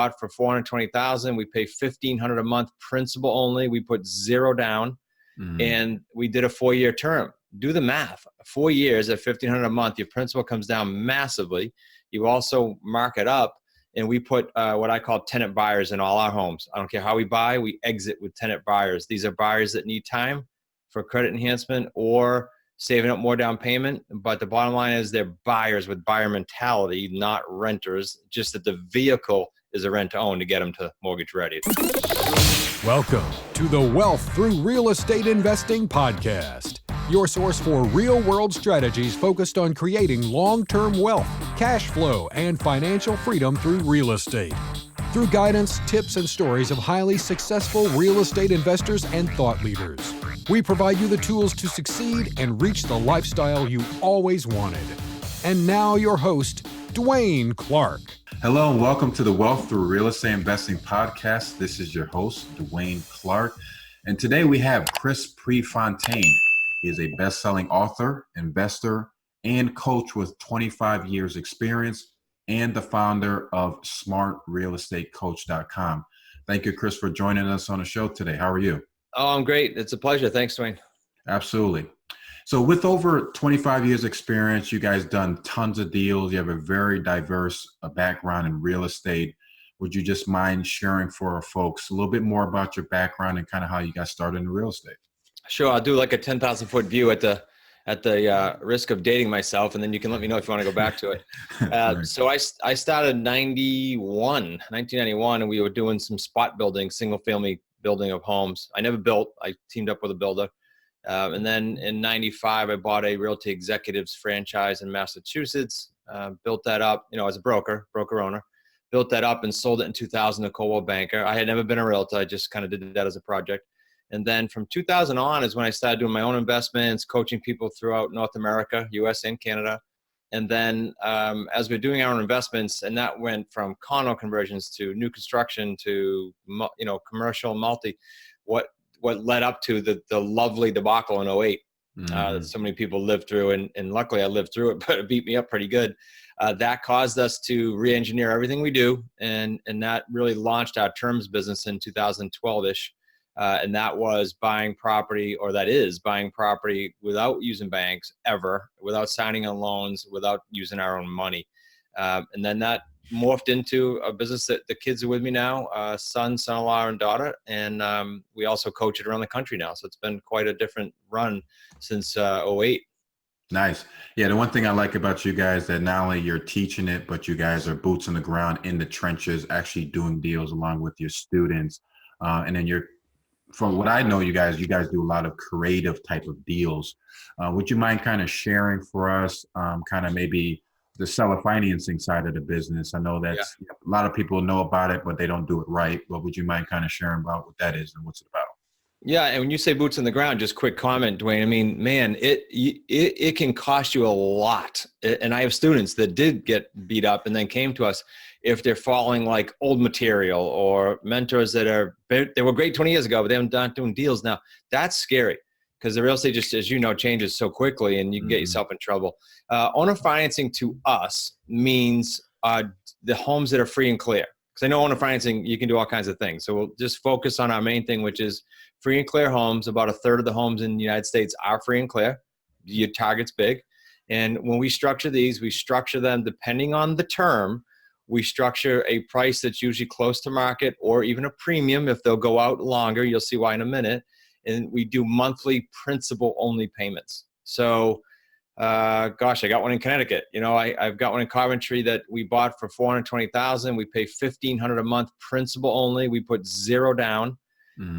bought for $420,000. We pay $1,500 a month principal only. We put zero down, and we did a 4-year term. Do the math. 4 years at $1,500 a month, your principal comes down massively. You also mark it up, and we put what I call tenant buyers in all our homes. I don't care how we buy, we exit with tenant buyers. These are buyers that need time for credit enhancement or saving up more down payment. But the bottom line is they're buyers with buyer mentality, not renters, just that the vehicle is a rent to own to get them to mortgage ready. Welcome to the Wealth Through Real Estate Investing podcast, your source for real-world strategies focused on creating long-term wealth, cash flow, and financial freedom through real estate. Through guidance, tips, and stories of highly successful real estate investors and thought leaders, we provide you the tools to succeed and reach the lifestyle you always wanted. And now your host, Dwaine Clarke. Hello and welcome to the Wealth Through Real Estate Investing podcast. This is your host, Dwaine Clarke. And today we have Chris Prefontaine. He is a best-selling author, investor, and coach with 25 years experience and the founder of smartrealestatecoach.com. Thank you, Chris, for joining us on the show today. How are you? Oh, I'm great. It's a pleasure. Thanks, Dwaine. Absolutely. So with over 25 years experience, you guys done tons of deals. You have a very diverse background in real estate. Would you just mind sharing for our folks a little bit more about your background and kind of how you got started in real estate? Sure. I'll do like a 10,000 foot view at the risk of dating myself, and then you can let me know if you want to go back to it. So I started in 1991, and we were doing some spot building, single family building of homes. I never built. I teamed up with a builder. And then in 95, I bought a Realty Executives Franchise in Massachusetts, built that up, as a broker owner, built that up and sold it in 2000 to Coldwell Banker. I had never been a realtor. I just kind of did that as a project. And then from 2000 on is when I started doing my own investments, coaching people throughout North America, US and Canada. And then as we're doing our own investments, and that went from condo conversions to new construction to, commercial multi, what led up to the lovely debacle in 08 that so many people lived through. And luckily I lived through it, but it beat me up pretty good. That caused us to re-engineer everything we do. And that really launched our terms business in 2012-ish. And that was buying property, or that is buying property without using banks ever, without signing on loans, without using our own money. And then that morphed into a business that the kids are with me now, son-in-law, and daughter. And we also coach it around the country now. So it's been quite a different run since 08. Nice. Yeah, the one thing I like about you guys that not only you're teaching it, but you guys are boots on the ground in the trenches, actually doing deals along with your students. And then from what I know, you guys do a lot of creative type of deals. Would you mind kind of sharing for us kind of maybe the seller financing side of the business? I know that a lot of people know about it, but they don't do it right. But would you mind kind of sharing about what that is and what's it about? Yeah, and when you say boots on the ground, just quick comment, Dwaine. I mean, man, it can cost you a lot. And I have students that did get beat up and then came to us if they're following like old material, or mentors that they were great 20 years ago, but they're not doing deals now. That's scary because the real estate, just as you know, changes so quickly and you can get yourself in trouble. Owner financing to us means the homes that are free and clear. Because I know owner financing, you can do all kinds of things. So we'll just focus on our main thing, which is free and clear homes. About a third of the homes in the United States are free and clear. Your target's big. And when we structure these, we structure them depending on the term. We structure a price that's usually close to market or even a premium if they'll go out longer. You'll see why in a minute. And we do monthly principal only payments. So, I got one in Connecticut. I've got one in Coventry that we bought for $420,000. We pay $1,500 a month principal only. We put zero down,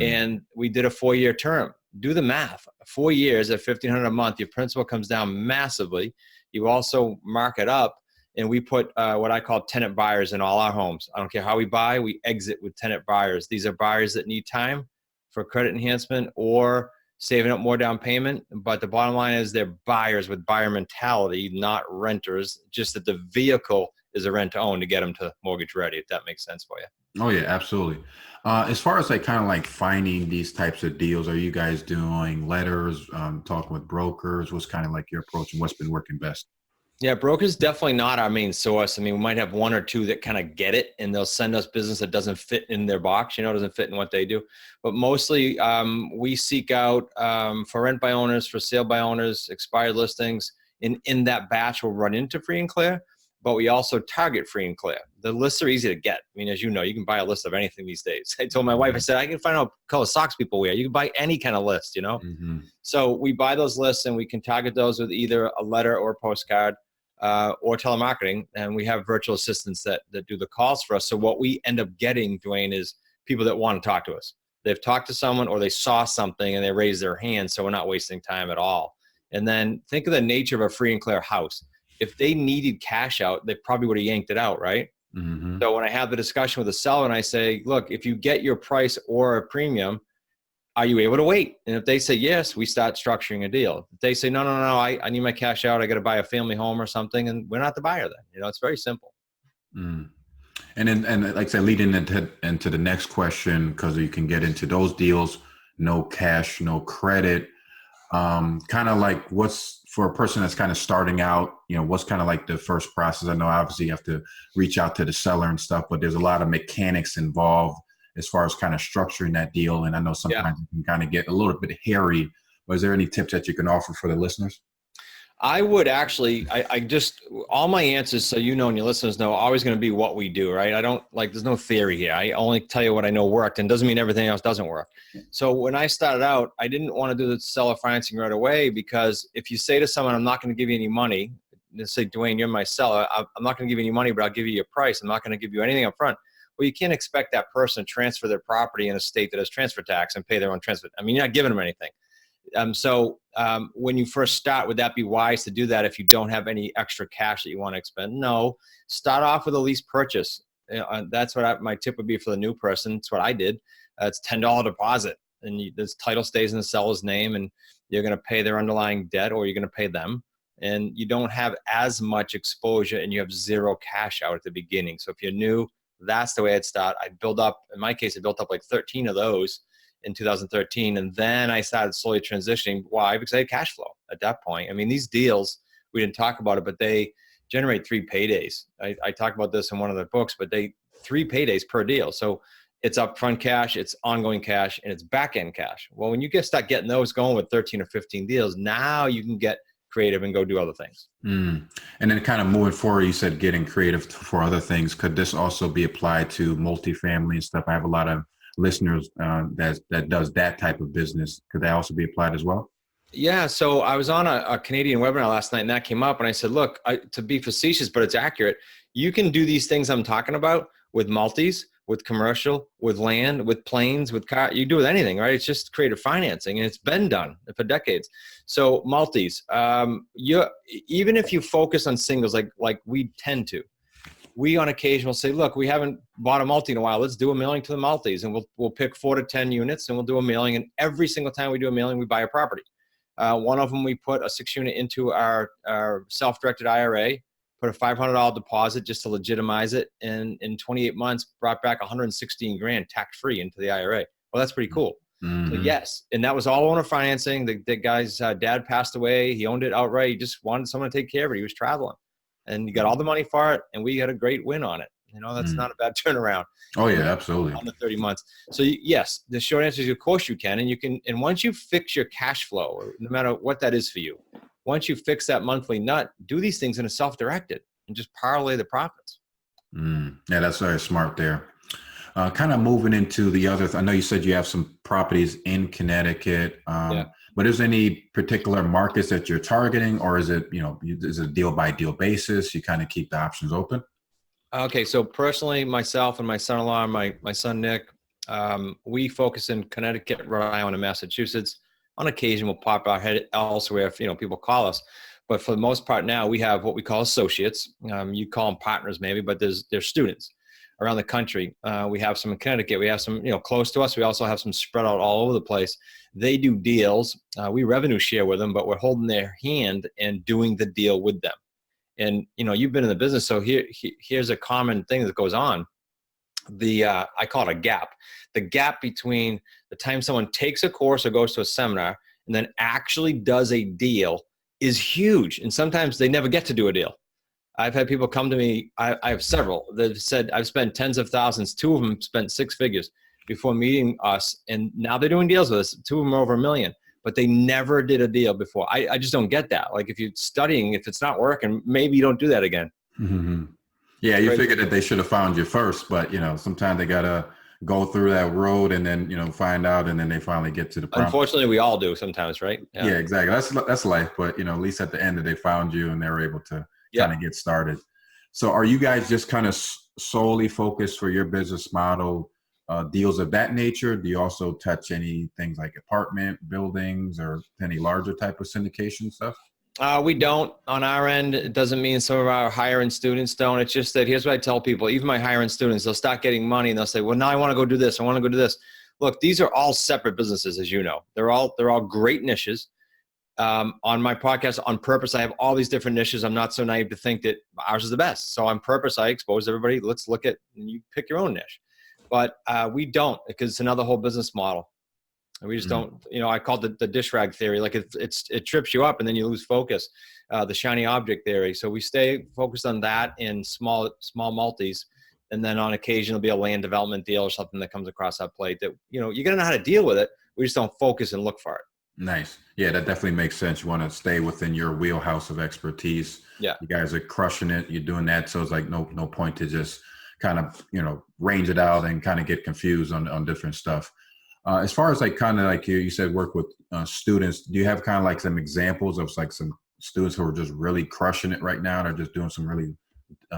and we did a 4-year term. Do the math. 4 years at $1,500 a month, your principal comes down massively. You also mark it up. And we put what I call tenant buyers in all our homes. I don't care how we buy, we exit with tenant buyers. These are buyers that need time for credit enhancement or saving up more down payment. But the bottom line is they're buyers with buyer mentality, not renters, just that the vehicle is a rent to own to get them to mortgage ready, if that makes sense for you. Oh, yeah, absolutely. As far as like kind of like finding these types of deals, are you guys doing letters, talking with brokers? What's kind of like your approach and what's been working best? Yeah, brokers definitely not our main source. I mean, we might have one or two that kind of get it and they'll send us business that doesn't fit in their box, doesn't fit in what they do. But mostly we seek out for rent by owners, for sale by owners, expired listings. In that batch, we'll run into free and clear, but we also target free and clear. The lists are easy to get. I mean, as you know, you can buy a list of anything these days. I told my wife, I said, I can find out what color socks people wear. You can buy any kind of list, Mm-hmm. So we buy those lists and we can target those with either a letter or a postcard. Or telemarketing, and we have virtual assistants that do the calls for us. So what we end up getting, Dwaine, is people that want to talk to us. They've talked to someone or they saw something and they raise their hand, so we're not wasting time at all. And then think of the nature of a free and clear house. If they needed cash out, they probably would have yanked it out, right? Mm-hmm. So when I have the discussion with the seller and I say, look, if you get your price or a premium, are you able to wait? And if they say yes, we start structuring a deal. If they say, no, I need my cash out, I got to buy a family home or something, and we're not the buyer then. It's very simple. Mm. And like I said, leading into the next question, because you can get into those deals, no cash, no credit. Kind of like what's for a person that's kind of starting out, what's kind of like the first process? I know obviously you have to reach out to the seller and stuff, but there's a lot of mechanics involved as far as kind of structuring that deal. And I know sometimes it can kind of get a little bit hairy. But is there any tips that you can offer for the listeners? I would actually, I just, all my answers, so and your listeners know, are always going to be what we do, right? I don't there's no theory here. I only tell you what I know worked, and doesn't mean everything else doesn't work. So when I started out, I didn't want to do the seller financing right away, because if you say to someone, I'm not going to give you any money, they say, Dwaine, you're my seller. I'm not going to give you any money, but I'll give you your price. I'm not going to give you anything up front. Well, you can't expect that person to transfer their property in a state that has transfer tax and pay their own transfer. I mean, you're not giving them anything. So when you first start, would that be wise to do that if you don't have any extra cash that you want to expend? No, start off with a lease purchase. That's what my tip would be for the new person. It's what I did. It's $10 deposit, and this title stays in the seller's name, and you're going to pay their underlying debt, or you're going to pay them, and you don't have as much exposure, and you have zero cash out at the beginning. So if you're new, that's the way I'd start. I'd build up. In my case, I built up like 13 of those in 2013. And then I started slowly transitioning. Why? Because I had cash flow at that point. I mean, these deals, we didn't talk about it, but they generate 3 paydays. I talk about this in one of the books, but 3 paydays per deal. So it's upfront cash, it's ongoing cash, and it's back-end cash. Well, when you start getting those going with 13 or 15 deals, now you can get creative and go do other things. And then kind of moving forward, you said getting creative for other things. Could this also be applied to multifamily and stuff? I have a lot of listeners that does that type of business. Could that also be applied as well? Yeah. So I was on a Canadian webinar last night, and that came up, and I said, look, to be facetious, but it's accurate. You can do these things I'm talking about with multis, with commercial, with land, with planes, with car. You do with anything, right? It's just creative financing, and it's been done for decades. So multis, even if you focus on singles, like we tend to, we on occasion will say, look, we haven't bought a multi in a while. Let's do a mailing to the multis, and we'll pick 4 to 10 units, and we'll do a mailing. And every single time we do a mailing, we buy a property. One of them, we put a 6 unit into our self-directed IRA, put a $500 deposit just to legitimize it, and in 28 months brought back 116 grand tax-free into the IRA. Well, that's pretty cool. Mm-hmm. So yes, and that was all owner financing. The guy's dad passed away. He owned it outright. He just wanted someone to take care of it. He was traveling, and you got all the money for it, and we got a great win on it. That's not a bad turnaround. Oh yeah, absolutely. On the 30 months. So yes, the short answer is, of course you can. And once you fix your cash flow, no matter what that is for you, once you fix that monthly nut, do these things in a self-directed and just parlay the profits. Yeah, that's very smart there. Kind of moving into the other, I know you said you have some properties in Connecticut, but is there any particular markets that you're targeting, or is it, is it a deal by deal basis? You kind of keep the options open? Okay. So personally, myself and my son-in-law, my son, Nick, we focus in Connecticut, Rhode Island, and Massachusetts. On occasion, we'll pop our head elsewhere if, people call us. But for the most part now, we have what we call associates. You call them partners maybe, but they're students around the country. We have some in Connecticut. We have some, close to us. We also have some spread out all over the place. They do deals. We revenue share with them, but we're holding their hand and doing the deal with them. And, you've been in the business. So here's a common thing that goes on. I call it a gap. The gap between the time someone takes a course or goes to a seminar and then actually does a deal is huge. And sometimes they never get to do a deal. I've had people come to me. I have several that have said, I've spent tens of thousands. 2 of them spent 6 figures before meeting us. And now they're doing deals with us. 2 of them are over $1 million, but they never did a deal before. I just don't get that. Like if you're studying, if it's not working, maybe you don't do that again. Mm-hmm. Yeah. You figured that they should have found you first, but sometimes they got to go through that road and then, find out, and then they finally get to the problem. Unfortunately, we all do sometimes, right? Yeah, exactly. That's life. But, at least at the end they found you and they were able to kind of get started. So are you guys just kind of solely focused for your business model, deals of that nature? Do you also touch any things like apartment buildings or any larger type of syndication stuff? We don't on our end. It doesn't mean some of our higher end students don't. It's just that here's what I tell people, even my higher end students, they'll start getting money and they'll say, well, now I want to go do this. I want to go do this. Look, these are all separate businesses, as you know. They're all great niches. On my podcast, on purpose, I have all these different niches. I'm not so naive to think that ours is the best. So on purpose, I expose everybody. Let's look at, and you pick your own niche. But we don't, because it's another whole business model. And we just don't, I call it the dish rag theory. Like it trips you up and then you lose focus, the shiny object theory. So we stay focused on that in small multis. And then on occasion, there'll be a land development deal or something that comes across that plate that, you're going to know how to deal with it. We just don't focus and look for it. Nice. Yeah, that definitely makes sense. You want to stay within your wheelhouse of expertise. Yeah. You guys are crushing it. You're doing that. So it's like no point to just kind of, range it out and kind of get confused on different stuff. As far as like kind of like you said, work with students, do you have kind of like some examples of like some students who are just really crushing it right now and are just doing some really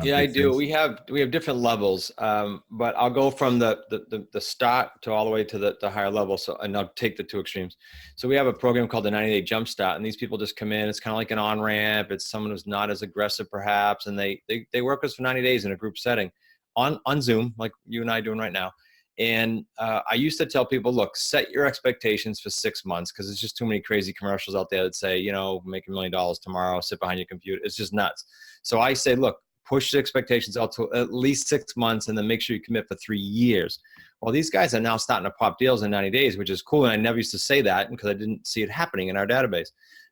yeah, I do. We have different levels, but I'll go from the start to all the way to the higher level. So, and I'll take the 2 extremes. So we have a program called the 90-Day Jumpstart, and these people just come in. It's kind of like an on-ramp. It's someone who's not as aggressive, perhaps, and they work with us for 90 days in a group setting on Zoom, like you and I are doing right now. And I used to tell people, look, set your expectations for 6 months, because there's just too many crazy commercials out there that say, make $1 million tomorrow, sit behind your computer. It's just nuts. So I say, look, push the expectations out to at least 6 months, and then make sure you commit for 3 years. Well, these guys are now starting to pop deals in 90 days, which is cool. And I never used to say that because I didn't see it happening in our database.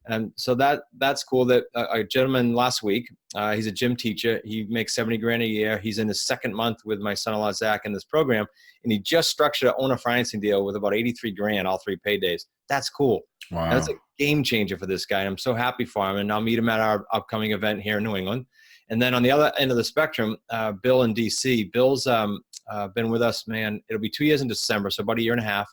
And so that's cool. That a gentleman last week, he's a gym teacher. He makes $70,000 a year. He's in his 2nd month with my son-in-law, Zach, in this program. And he just structured an owner financing deal with about $83,000, all 3 paydays. That's cool. Wow. That's a game changer for this guy. And I'm so happy for him. And I'll meet him at our upcoming event here in New England. And then on the other end of the spectrum, Bill in DC. Bill's been with us, man. It'll be 2 years in December, so about 1.5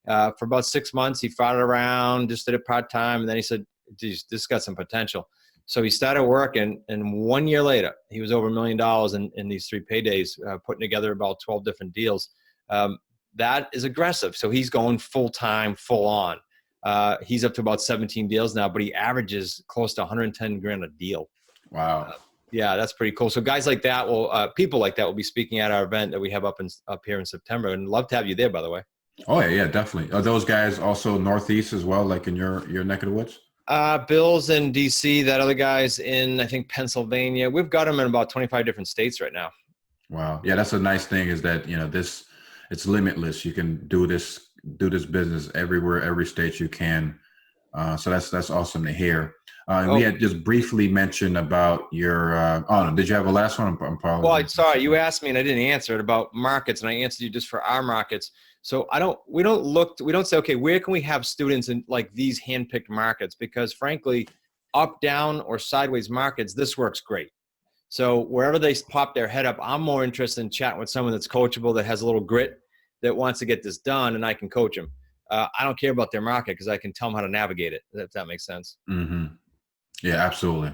years. For about 6 months, he fought it around, just did it part-time. And then he said, geez, this got some potential. So he started working, and 1 year later, he was over $1 million in these 3 paydays, putting together about 12 different deals. That is aggressive. So he's going full-time, full-on. He's up to about 17 deals now, but he averages close to $110,000 a deal. Wow. Yeah, that's pretty cool. So guys like that people like that will be speaking at our event that we have up here in September, and love to have you there, by the way. Oh yeah, definitely. Are those guys also Northeast as well, like in your neck of the woods? Bill's in DC. That other guy's in, I think, Pennsylvania. We've got them in about 25 different states right now. Wow. Yeah, that's a nice thing, is that it's limitless. You can do this business everywhere, every state you can. So that's awesome to hear. We had just briefly mentioned about your, did you have a last one? I'm probably. Well, sorry, you asked me and I didn't answer it about markets, and I answered you just for our markets. So we don't say, okay, where can we have students in like these handpicked markets? Because frankly, up, down, or sideways markets, this works great. So wherever they pop their head up, I'm more interested in chatting with someone that's coachable, that has a little grit, that wants to get this done, and I can coach them. I don't care about their market, because I can tell them how to navigate it, if that makes sense. Mm-hmm. Yeah, absolutely.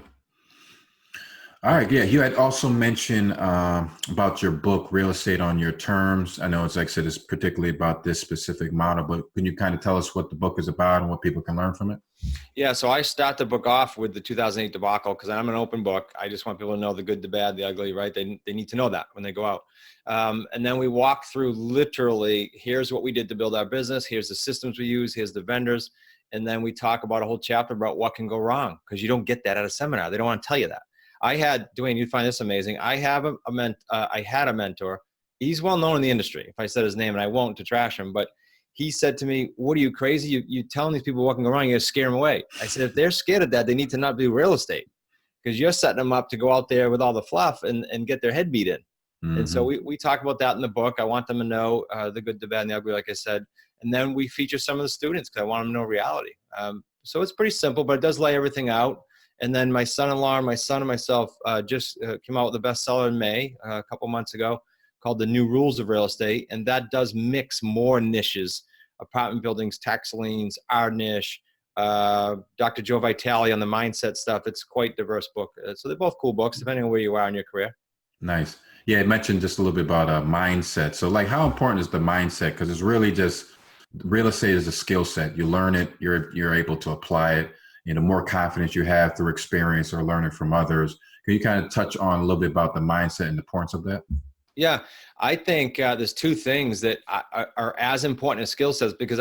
All right. Yeah. You had also mentioned about your book, Real Estate on Your Terms. I know it's like I said, it's particularly about this specific model, but can you kind of tell us what the book is about and what people can learn from it? Yeah. So I start the book off with the 2008 debacle, because I'm an open book. I just want people to know the good, the bad, the ugly, right? They need to know that when they go out. And then we walk through literally, here's what we did to build our business. Here's the systems we use. Here's the vendors. And then we talk about a whole chapter about what can go wrong, because you don't get that at a seminar. They don't want to tell you that. Dwayne, you'd find this amazing. I had a mentor. He's well known in the industry. If I said his name, and I won't to trash him, but he said to me, what are you, crazy? You telling these people walking around, you're going to scare them away. I said, if they're scared of that, they need to not do real estate, because you're setting them up to go out there with all the fluff and get their head beat in. And so we talk about that in the book. I want them to know the good, the bad, and the ugly, like I said. And then we feature some of the students because I want them to know reality. So it's pretty simple, but it does lay everything out. And then my son-in-law, my son, and myself just came out with a bestseller in May, a couple months ago, called The New Rules of Real Estate. And that does mix more niches: apartment buildings, tax liens, our niche, Dr. Joe Vitale on the mindset stuff. It's quite a diverse book. So they're both cool books, depending on where you are in your career. Nice. Yeah, I mentioned just a little bit about mindset. So like, how important is the mindset? Because it's really just, real estate is a skill set. You learn it, you're able to apply it. The more confidence you have through experience or learning from others. Can you kind of touch on a little bit about the mindset and the importance of that? Yeah, I think there's two things that are as important as skill sets, because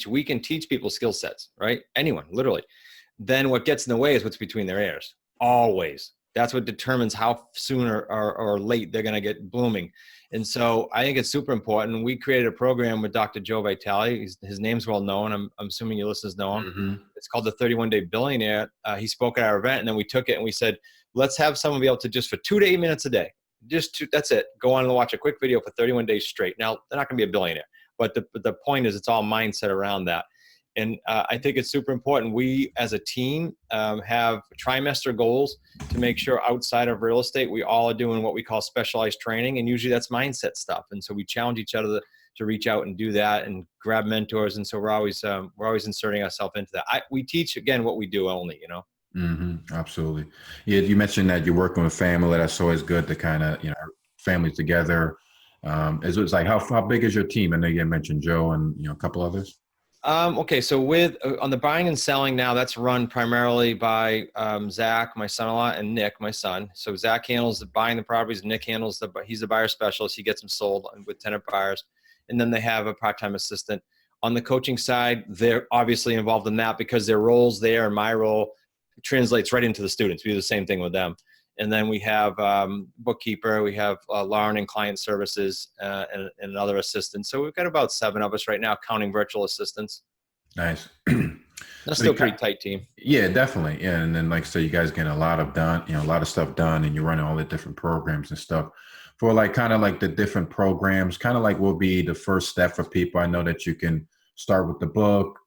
we can teach people skill sets, right? Anyone, literally. Then what gets in the way is what's between their ears, always. That's what determines how soon or late they're going to get blooming. And so I think it's super important. We created a program with Dr. Joe Vitale. His name's well known. I'm assuming your listeners know him. Mm-hmm. It's called the 31-Day Billionaire. He spoke at our event, and then we took it and we said, let's have someone be able to just for 2 to 8 minutes a day, that's it. Go on and watch a quick video for 31 days straight. Now, they're not going to be a billionaire, but the point is it's all mindset around that. And I think it's super important. We, as a team, have trimester goals to make sure outside of real estate, we all are doing what we call specialized training. And usually that's mindset stuff. And so we challenge each other to reach out and do that and grab mentors. And so we're always inserting ourselves into that. We teach, again, what we do only, Mm-hmm. Absolutely. Yeah. You mentioned that you're working with family. That's always good to kind of, families together. It's like, how big is your team? I know you mentioned Joe and, a couple others. Okay, so with on the buying and selling now, that's run primarily by Zach, my son-in-law, and Nick, my son. So Zach handles the buying the properties, Nick handles he's the buyer specialist. He gets them sold with tenant buyers, and then they have a part-time assistant. On the coaching side, they're obviously involved in that because their roles there and my role translates right into the students. We do the same thing with them. And then we have bookkeeper, we have Lauren in client services, and another assistant. So we've got about 7 of us right now, counting virtual assistants. Nice. That's still a pretty tight team. Yeah, definitely. Yeah, and then like I said, you guys getting a lot of stuff done, and you're running all the different programs and stuff. For like kind of like the different programs, kind of like will be the first step for people. I know that you can start with the book,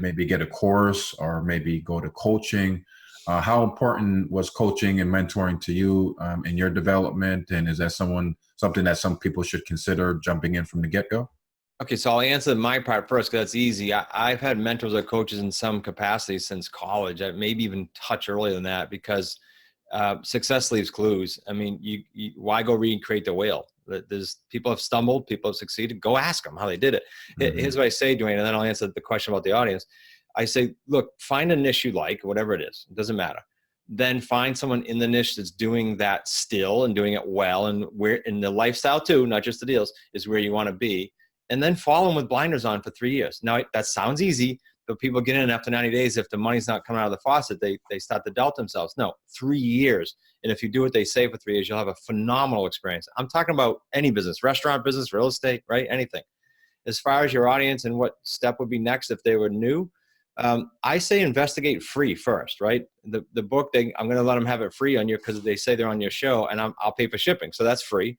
maybe get a course, or maybe go to coaching. How important was coaching and mentoring to you in your development? And is that something that some people should consider jumping in from the get-go? Okay, so I'll answer my part first because that's easy. I've had mentors or coaches in some capacity since college. Maybe even touch earlier than that, because success leaves clues. I mean, why go recreate the wheel? There's people have stumbled, people have succeeded. Go ask them how they did it. Mm-hmm. Here's what I say, Dwaine, and then I'll answer the question about the audience. I say, look, find a niche you like, whatever it is. It doesn't matter. Then find someone in the niche that's doing that still and doing it well, and where in the lifestyle too, not just the deals, is where you want to be. And then follow them with blinders on for 3 years. Now, that sounds easy, but people get in after 90 days. If the money's not coming out of the faucet, they start to doubt themselves. No, 3 years. And if you do what they say for 3 years, you'll have a phenomenal experience. I'm talking about any business, restaurant business, real estate, right? Anything. As far as your audience and what step would be next if they were new, I say investigate free first, right? The book, I'm going to let them have it free on you because they say they're on your show, and I'll pay for shipping. So that's free.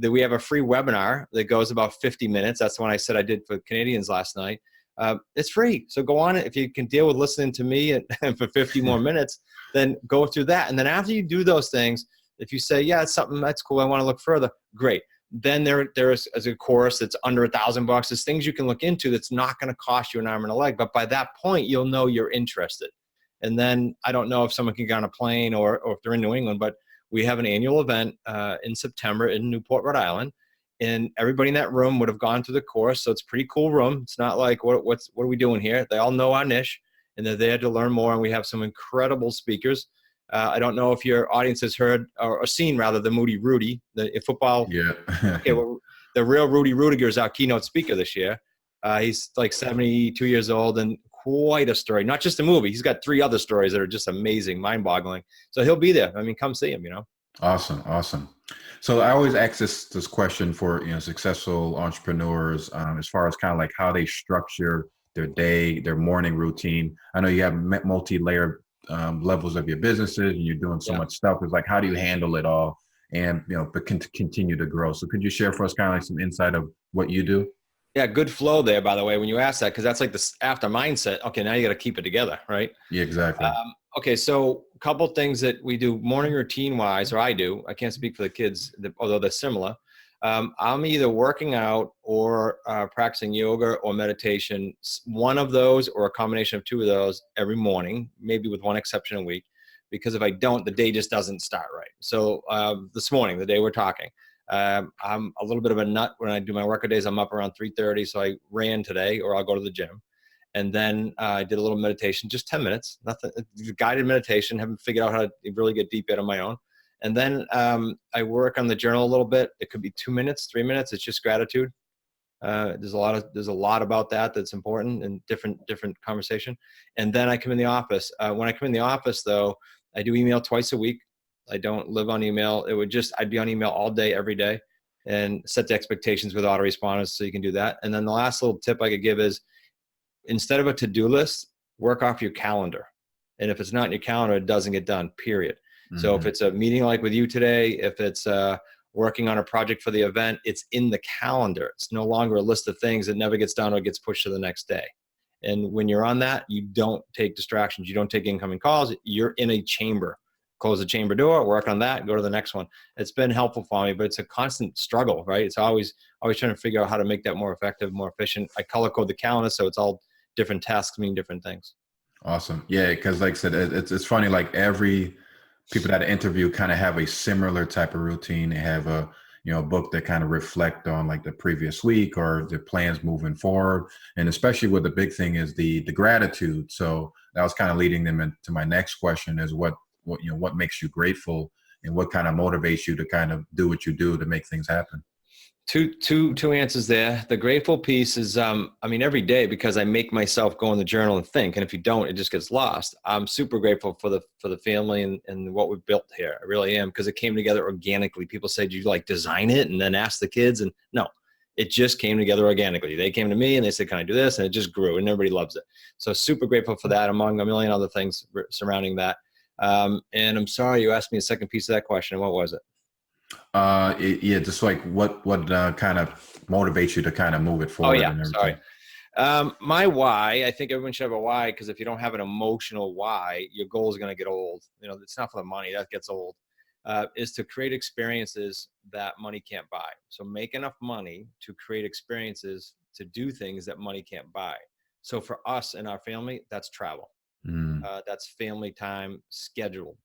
We have a free webinar that goes about 50 minutes. That's the one I said I did for Canadians last night. It's free. So go on it. If you can deal with listening to me and for 50 more minutes, then go through that. And then after you do those things, if you say, yeah, it's something that's cool, I want to look further, great. Then there is a course that's under $1,000. There's things you can look into that's not going to cost you an arm and a leg. But by that point, you'll know you're interested. And then I don't know if someone can get on a plane or if they're in New England, but we have an annual event in September in Newport, Rhode Island. And everybody in that room would have gone through the course. So it's a pretty cool room. It's not like, what are we doing here? They all know our niche, and they're there to learn more. And we have some incredible speakers. I don't know if your audience has heard or seen, rather, the Moody Rudy, the football. Yeah. Okay, well, the real Rudy Rudiger is our keynote speaker this year. He's like 72 years old and quite a story. Not just a movie. He's got 3 other stories that are just amazing, mind-boggling. So he'll be there. I mean, come see him, Awesome. So I always ask this question for successful entrepreneurs, as far as kind of like how they structure their day, their morning routine. I know you have multi-layered levels of your businesses, and you're doing so Yeah. much stuff. It's like, how do you handle it all, and but continue to grow? So could you share for us kind of like some insight of what you do? Yeah, good flow there, by the way, when you ask that, because that's like this after mindset. Okay, now you got to keep it together, right? Yeah, exactly. Okay, so a couple things that we do morning routine wise, or I do. I can't speak for the kids, although they're similar. I'm either working out or practicing yoga or meditation, one of those or a combination of two of those every morning, maybe with one exception a week. Because if I don't, the day just doesn't start right. So this morning, the day we're talking, I'm a little bit of a nut when I do my workout days. I'm up around 3:30, so I ran today, or I'll go to the gym. And then I did a little meditation, just 10 minutes, nothing, guided meditation, haven't figured out how to really get deep in on my own. And then I work on the journal a little bit. It could be 2 minutes, 3 minutes. It's just gratitude. There's a lot about that that's important and different conversation. And then I come in the office. When I come in the office, though, I do email twice a week. I don't live on email. I'd be on email all day, every day, and set the expectations with autoresponders so you can do that. And then the last little tip I could give is, instead of a to-do list, work off your calendar. And if it's not in your calendar, it doesn't get done, period. So if it's a meeting like with you today, if it's working on a project for the event, it's in the calendar. It's no longer a list of things that never gets done or gets pushed to the next day. And when you're on that, you don't take distractions. You don't take incoming calls. You're in a chamber. Close the chamber door, work on that, go to the next one. It's been helpful for me, but it's a constant struggle, right? It's always trying to figure out how to make that more effective, more efficient. I color code the calendar, so it's all different tasks mean different things. Awesome. Yeah, because like I said, it's funny. Like every people that I interview kind of have a similar type of routine. They have a book that kind of reflect on like the previous week or the plans moving forward. And especially what the big thing is the gratitude. So that was kind of leading them into my next question is what makes you grateful and what kind of motivates you to kind of do what you do to make things happen. Two answers there. The grateful piece is, every day, because I make myself go in the journal and think, and if you don't, it just gets lost. I'm super grateful for the family and what we've built here. I really am, because it came together organically. People say, "Do you like design it and then ask the kids?" And no, it just came together organically. They came to me and they said, "Can I do this?" And it just grew, and everybody loves it. So super grateful for that, among a million other things surrounding that. And I'm sorry you asked me a second piece of that question. What was it? Yeah, just like what kind of motivates you to kind of move it Oh forward yeah, and sorry. everything. My why, I think everyone should have a why, because if you don't have an emotional why, your goal is going to get old. It's not for the money, that gets old. Is to create experiences that money can't buy. So make enough money to create experiences to do things that money can't buy. So for us and our family, that's travel. Mm. That's family time scheduled,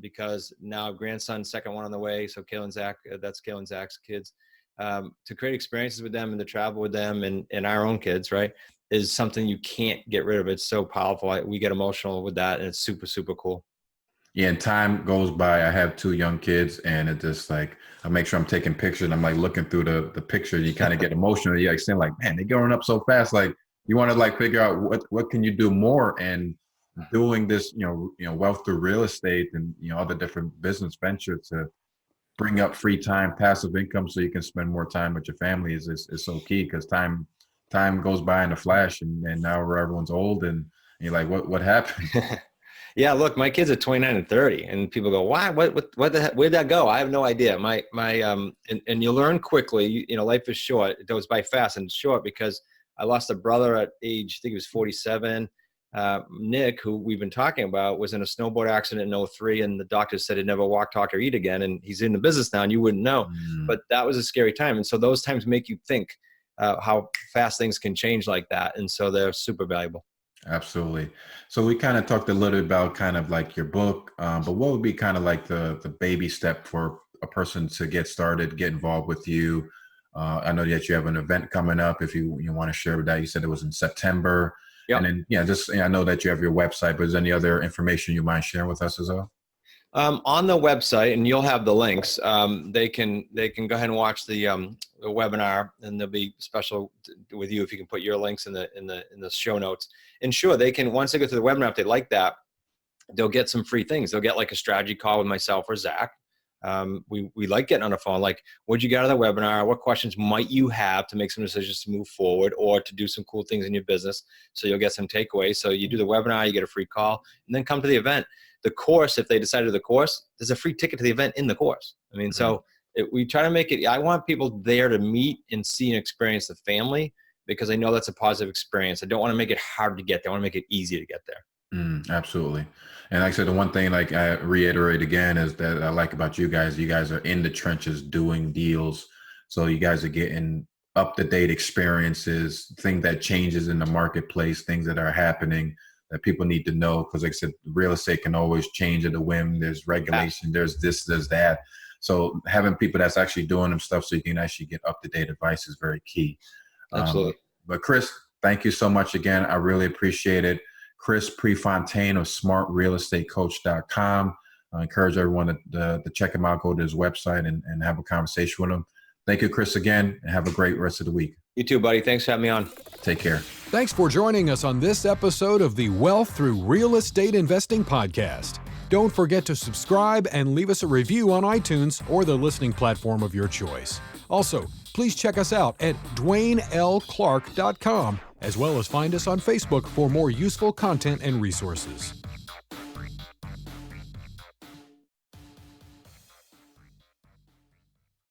because now grandson, second one on the way. So Kayla and Zach, that's Kayla and Zach's kids. To create experiences with them and to travel with them and our own kids, right, is something you can't get rid of. It's so powerful. We get emotional with that, and it's super, super cool. Yeah, and time goes by. I have two young kids, and it just like I make sure I'm taking pictures. And I'm like looking through the picture. You kind of get emotional. You like saying like, man, they're growing up so fast. Like you want to like figure out what can you do more. And doing this, wealth through real estate and other different business ventures to bring up free time, passive income, so you can spend more time with your family is so key because time goes by in a flash, and now everyone's old and you're like, what happened? Yeah, look, my kids are 29 and 30, and people go, "Why? What the heck? Where'd that go?" I have no idea. And you learn quickly. Life is short. It goes by fast, and it's short because I lost a brother at age, I think he was 47. Nick, who we've been talking about, was in a snowboard accident in '03, and the doctor said he'd never walk, talk, or eat again. And he's in the business now, and you wouldn't know. Mm. But that was a scary time, and so those times make you think how fast things can change like that, and so they're super valuable. Absolutely. So we kind of talked a little about kind of like your book, but what would be kind of like the baby step for a person to get started, get involved with you? I know that you have an event coming up. If you want to share with that, you said it was in September, and Yep. then I know that you have your website, but is there any other information you mind sharing with us as well? On the website, and you'll have the links. They can go ahead and watch the webinar, and there'll be special with you if you can put your links in the show notes. And sure, they can, once they go through the webinar, if they like that, they'll get some free things. They'll get like a strategy call with myself or Zach. We like getting on the phone. Like, what'd you get out of the webinar? What questions might you have to make some decisions to move forward or to do some cool things in your business? So you'll get some takeaways. So you do the webinar, you get a free call, and then come to the event. The course, if they decide to do the course, there's a free ticket to the event in the course. I mean, so we try to make it, I want people there to meet and see and experience the family, because I know that's a positive experience. I don't want to make it hard to get there. I want to make it easy to get there. Absolutely. And like I said, the one thing, like I reiterate again, is that I like about you guys are in the trenches doing deals. So you guys are getting up-to-date experiences, things that changes in the marketplace, things that are happening that people need to know. Because like I said, real estate can always change at a whim. There's regulation, there's this, there's that. So having people that's actually doing them stuff so you can actually get up-to-date advice is very key. Absolutely. But Chris, thank you so much again. I really appreciate it. Chris Prefontaine of smartrealestatecoach.com. I encourage everyone to check him out, go to his website and have a conversation with him. Thank you, Chris, again, and have a great rest of the week. You too, buddy. Thanks for having me on. Take care. Thanks for joining us on this episode of the Wealth Through Real Estate Investing podcast. Don't forget to subscribe and leave us a review on iTunes or the listening platform of your choice. Also, please check us out at DwaineLClarke.com, as well as find us on Facebook for more useful content and resources.